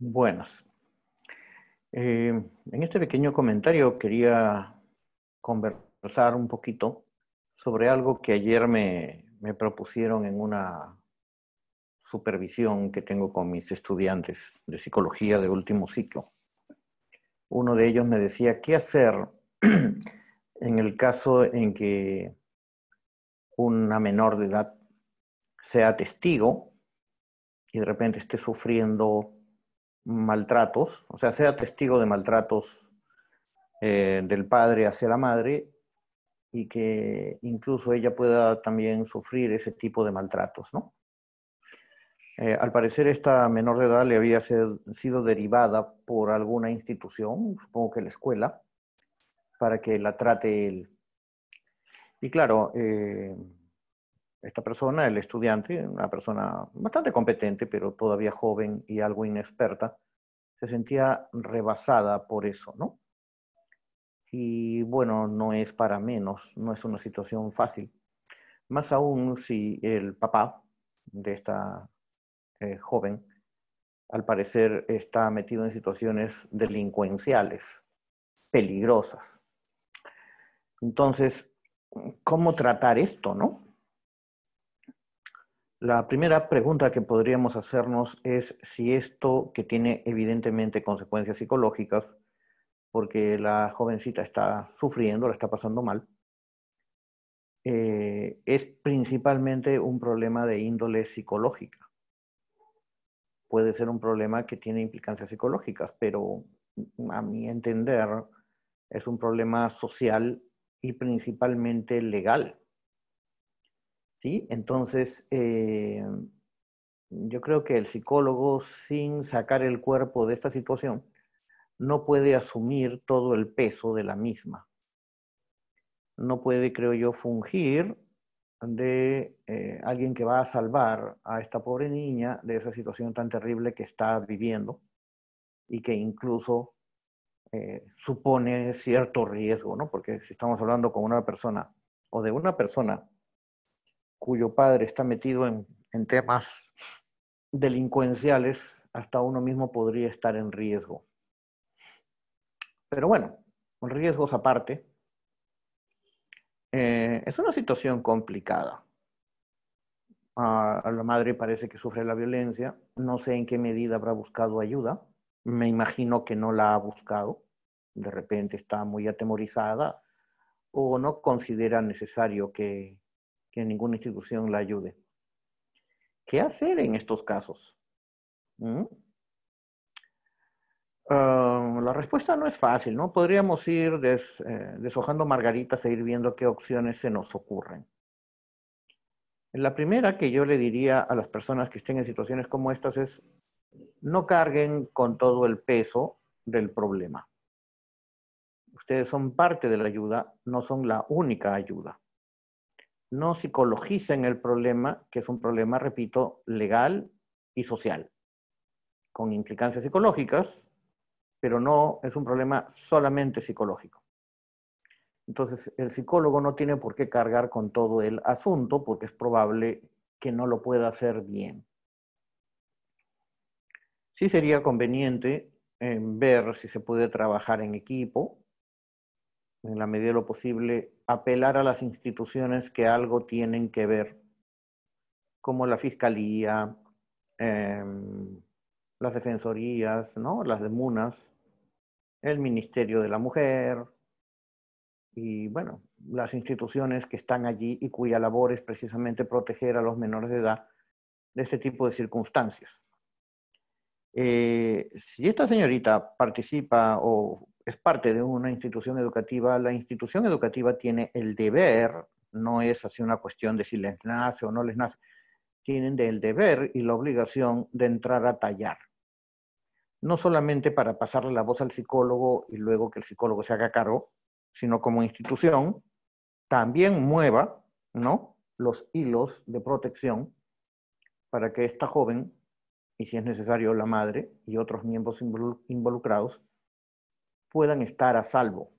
Buenas. En este pequeño comentario quería conversar un poquito sobre algo que ayer me propusieron en una supervisión que tengo con mis estudiantes de psicología de último ciclo. Uno de ellos me decía, ¿qué hacer en el caso en que una menor de edad sea testigo y de repente esté sufriendo maltratos, o sea, sea testigo de maltratos del padre hacia la madre y que incluso ella pueda también sufrir ese tipo de maltratos, ¿no? Al parecer esta menor de edad le había sido derivada por alguna institución, supongo que la escuela, para que la trate él. Y claro, esta persona, el estudiante, una persona bastante competente, pero todavía joven y algo inexperta, se sentía rebasada por eso, ¿no? Y bueno, no es para menos, no es una situación fácil. Más aún si el papá de esta joven, al parecer, está metido en situaciones delincuenciales, peligrosas. Entonces, ¿cómo tratar esto, no? La primera pregunta que podríamos hacernos es si esto, que tiene evidentemente consecuencias psicológicas, porque la jovencita está sufriendo, la está pasando mal, es principalmente un problema de índole psicológica. Puede ser un problema que tiene implicancias psicológicas, pero a mi entender es un problema social y principalmente legal. ¿Sí? Entonces, yo creo que el psicólogo, sin sacar el cuerpo de esta situación, no puede asumir todo el peso de la misma. No puede, creo yo, fungir de alguien que va a salvar a esta pobre niña de esa situación tan terrible que está viviendo y que incluso supone cierto riesgo, ¿no? Porque si estamos hablando con una persona o de una persona cuyo padre está metido en temas delincuenciales, hasta uno mismo podría estar en riesgo. Pero bueno, riesgos aparte, es una situación complicada. A la madre parece que sufre la violencia, no sé en qué medida habrá buscado ayuda, me imagino que no la ha buscado, de repente está muy atemorizada o no considera necesario que ninguna institución la ayude. ¿Qué hacer en estos casos? ¿Mm? La respuesta no es fácil, ¿no? Podríamos ir deshojando margaritas e ir viendo qué opciones se nos ocurren. La primera que yo le diría a las personas que estén en situaciones como estas es no carguen con todo el peso del problema. Ustedes son parte de la ayuda, no son la única ayuda. No psicologicen el problema, que es un problema, repito, legal y social, con implicancias psicológicas, pero no es un problema solamente psicológico. Entonces, el psicólogo no tiene por qué cargar con todo el asunto porque es probable que no lo pueda hacer bien. Sí sería conveniente ver si se puede trabajar en equipo, en la medida de lo posible, apelar a las instituciones que algo tienen que ver, como la fiscalía, eh, las defensorías, ¿no? Las de MUNAS, el Ministerio de la Mujer y, bueno, las instituciones que están allí y cuya labor es precisamente proteger a los menores de edad de este tipo de circunstancias. Si esta señorita participa o es parte de una institución educativa, la institución educativa tiene el deber, no es así una cuestión de si les nace o no les nace, tienen el deber y la obligación de entrar a tallar. No solamente para pasarle la voz al psicólogo y luego que el psicólogo se haga cargo, sino como institución también mueva, ¿no?, los hilos de protección para que esta joven, y si es necesario la madre y otros miembros involucrados, puedan estar a salvo.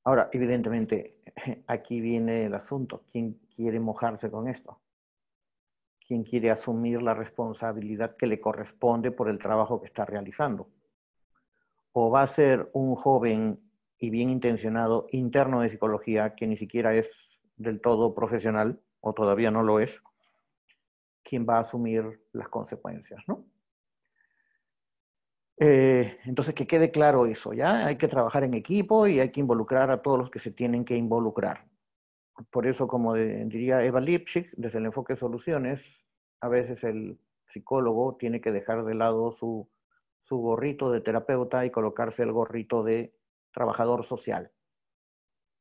Ahora, evidentemente, aquí viene el asunto. ¿Quién quiere mojarse con esto? quien quiere asumir la responsabilidad que le corresponde por el trabajo que está realizando. O va a ser un joven y bien intencionado interno de psicología que ni siquiera es del todo profesional, o todavía no lo es, quien va a asumir las consecuencias, ¿no? Entonces, que quede claro eso, ¿ya? Hay que trabajar en equipo y hay que involucrar a todos los que se tienen que involucrar. Por eso, como diría Eva Lipschitz, desde el enfoque de soluciones, a veces el psicólogo tiene que dejar de lado su gorrito de terapeuta y colocarse el gorrito de trabajador social,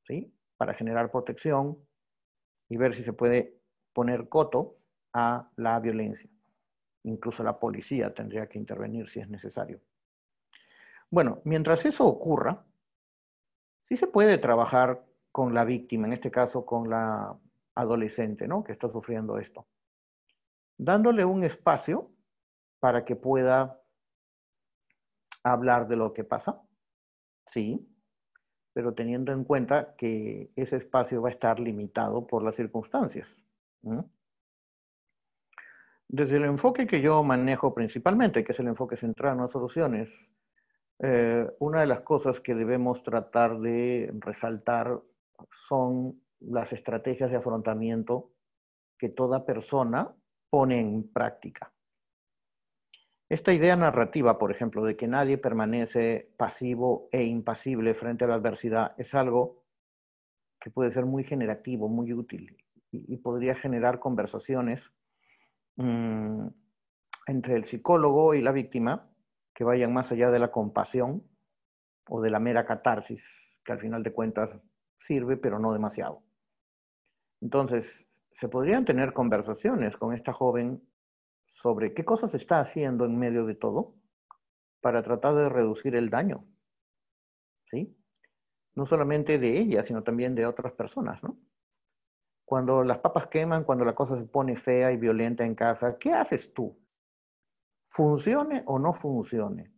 ¿sí? Para generar protección y ver si se puede poner coto a la violencia. Incluso la policía tendría que intervenir si es necesario. Bueno, mientras eso ocurra, sí se puede trabajar con la víctima, en este caso con la adolescente, ¿no? Que está sufriendo esto, dándole un espacio para que pueda hablar de lo que pasa, sí, pero teniendo en cuenta que ese espacio va a estar limitado por las circunstancias. ¿Mm? Desde el enfoque que yo manejo principalmente, que es el enfoque centrado en las soluciones, una de las cosas que debemos tratar de resaltar son las estrategias de afrontamiento que toda persona pone en práctica. Esta idea narrativa, por ejemplo, de que nadie permanece pasivo e impasible frente a la adversidad, es algo que puede ser muy generativo, muy útil y podría generar conversaciones entre el psicólogo y la víctima que vayan más allá de la compasión o de la mera catarsis, que al final de cuentas sirve, pero no demasiado. Entonces, se podrían tener conversaciones con esta joven sobre qué cosas está haciendo en medio de todo para tratar de reducir el daño, ¿sí? No solamente de ella, sino también de otras personas, ¿no? Cuando las papas queman, cuando la cosa se pone fea y violenta en casa, ¿qué haces tú? ¿Funcione o no funcione?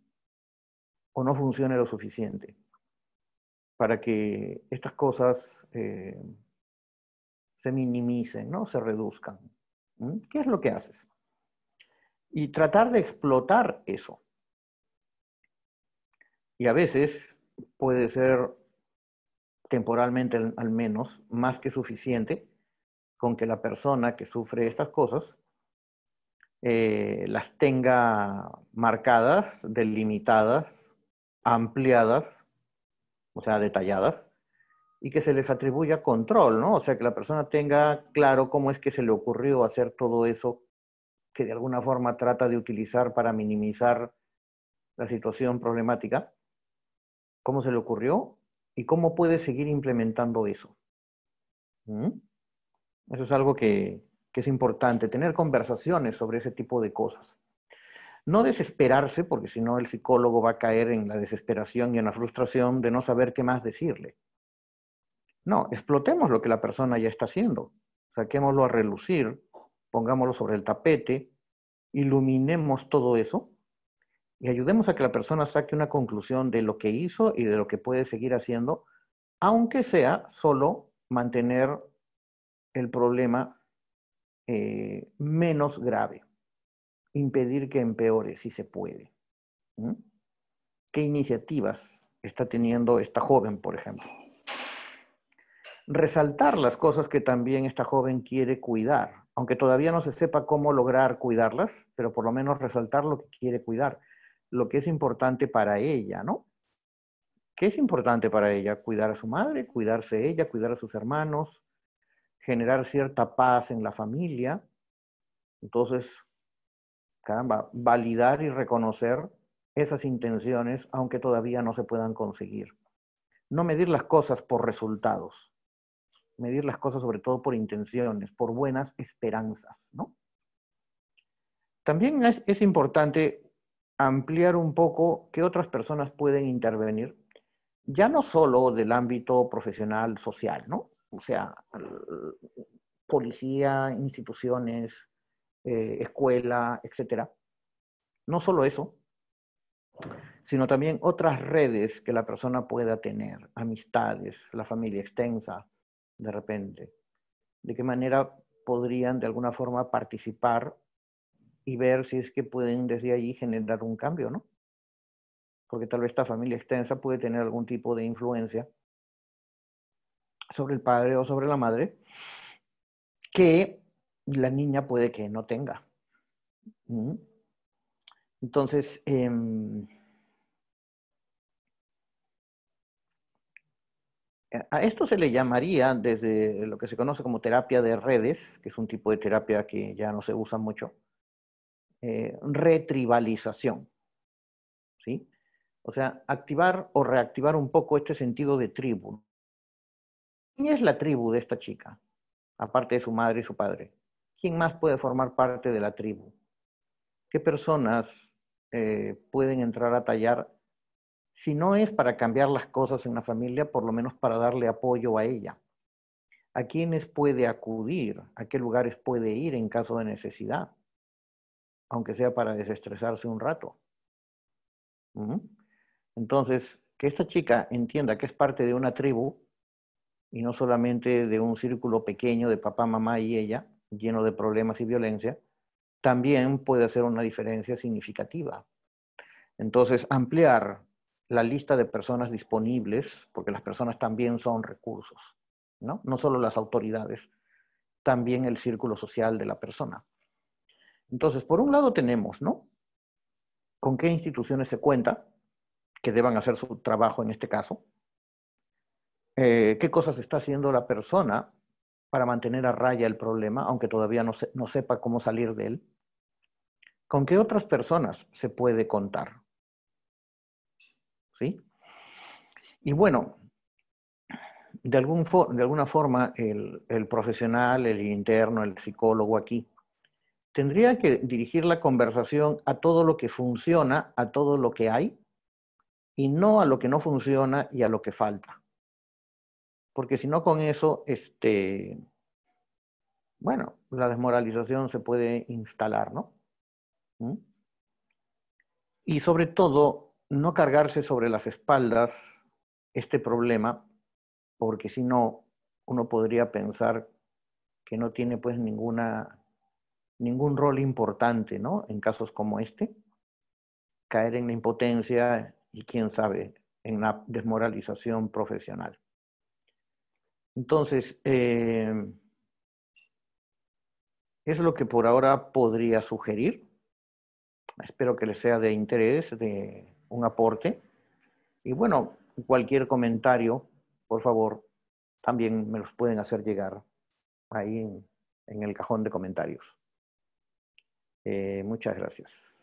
¿O no funcione lo suficiente? Para que estas cosas se minimicen, ¿no? Se reduzcan. ¿Mm? ¿Qué es lo que haces? Y tratar de explotar eso. Y a veces puede ser temporalmente al menos más que suficiente con que la persona que sufre estas cosas las tenga marcadas, delimitadas, ampliadas, o sea, detalladas, y que se les atribuya control, ¿no? O sea, que la persona tenga claro cómo es que se le ocurrió hacer todo eso que de alguna forma trata de utilizar para minimizar la situación problemática, cómo se le ocurrió y cómo puede seguir implementando eso. ¿Mm? Eso es algo que es importante, tener conversaciones sobre ese tipo de cosas. No desesperarse, porque si no el psicólogo va a caer en la desesperación y en la frustración de no saber qué más decirle. No, explotemos lo que la persona ya está haciendo, saquémoslo a relucir, pongámoslo sobre el tapete, iluminemos todo eso y ayudemos a que la persona saque una conclusión de lo que hizo y de lo que puede seguir haciendo, aunque sea solo mantener el problema menos grave, impedir que empeore si se puede. ¿Mm? ¿Qué iniciativas está teniendo esta joven, por ejemplo? Resaltar las cosas que también esta joven quiere cuidar, aunque todavía no se sepa cómo lograr cuidarlas, pero por lo menos resaltar lo que quiere cuidar, lo que es importante para ella, ¿no? ¿Qué es importante para ella? Cuidar a su madre, cuidarse ella, cuidar a sus hermanos, generar cierta paz en la familia. Entonces, caramba, validar y reconocer esas intenciones, aunque todavía no se puedan conseguir. No medir las cosas por resultados, medir las cosas sobre todo por intenciones, por buenas esperanzas, ¿no? También es importante ampliar un poco qué otras personas pueden intervenir, ya no solo del ámbito profesional, social, ¿no? O sea, policía, instituciones, escuela, etcétera. No solo eso, sino también otras redes que la persona pueda tener, amistades, la familia extensa, de repente. De qué manera podrían de alguna forma participar y ver si es que pueden desde allí generar un cambio, ¿no? Porque tal vez esta familia extensa puede tener algún tipo de influencia sobre el padre o sobre la madre que la niña puede que no tenga. ¿Mm? Entonces, a esto se le llamaría desde lo que se conoce como terapia de redes, que es un tipo de terapia que ya no se usa mucho, retribalización, ¿sí? O sea, activar o reactivar un poco este sentido de tribu. ¿Quién es la tribu de esta chica? Aparte de su madre y su padre. ¿Quién más puede formar parte de la tribu? ¿Qué personas pueden entrar a tallar? Si no es para cambiar las cosas en la familia, por lo menos para darle apoyo a ella. ¿A quiénes puede acudir? ¿A qué lugares puede ir en caso de necesidad? Aunque sea para desestresarse un rato. Entonces, que esta chica entienda que es parte de una tribu y no solamente de un círculo pequeño de papá, mamá y ella, lleno de problemas y violencia, también puede hacer una diferencia significativa. Entonces, ampliar la lista de personas disponibles, porque las personas también son recursos, ¿no? No solo las autoridades, también el círculo social de la persona. Entonces, por un lado tenemos, ¿no? ¿Con qué instituciones se cuenta que deban hacer su trabajo en este caso? ¿Qué cosas está haciendo la persona para mantener a raya el problema, aunque todavía no sepa cómo salir de él? ¿Con qué otras personas se puede contar? ¿Sí? Y bueno, de alguna forma el profesional, el interno, el psicólogo aquí, tendría que dirigir la conversación a todo lo que funciona, a todo lo que hay, y no a lo que no funciona y a lo que falta. Porque si no con eso, bueno, la desmoralización se puede instalar, ¿no? ¿Mm? Y sobre todo, no cargarse sobre las espaldas este problema, porque si no, uno podría pensar que no tiene pues ningún rol importante, ¿no? En casos como este, caer en la impotencia y quién sabe, en la desmoralización profesional. Entonces, es lo que por ahora podría sugerir. Espero que les sea de interés, de un aporte. Y bueno, cualquier comentario, por favor, también me los pueden hacer llegar ahí en el cajón de comentarios. Muchas gracias.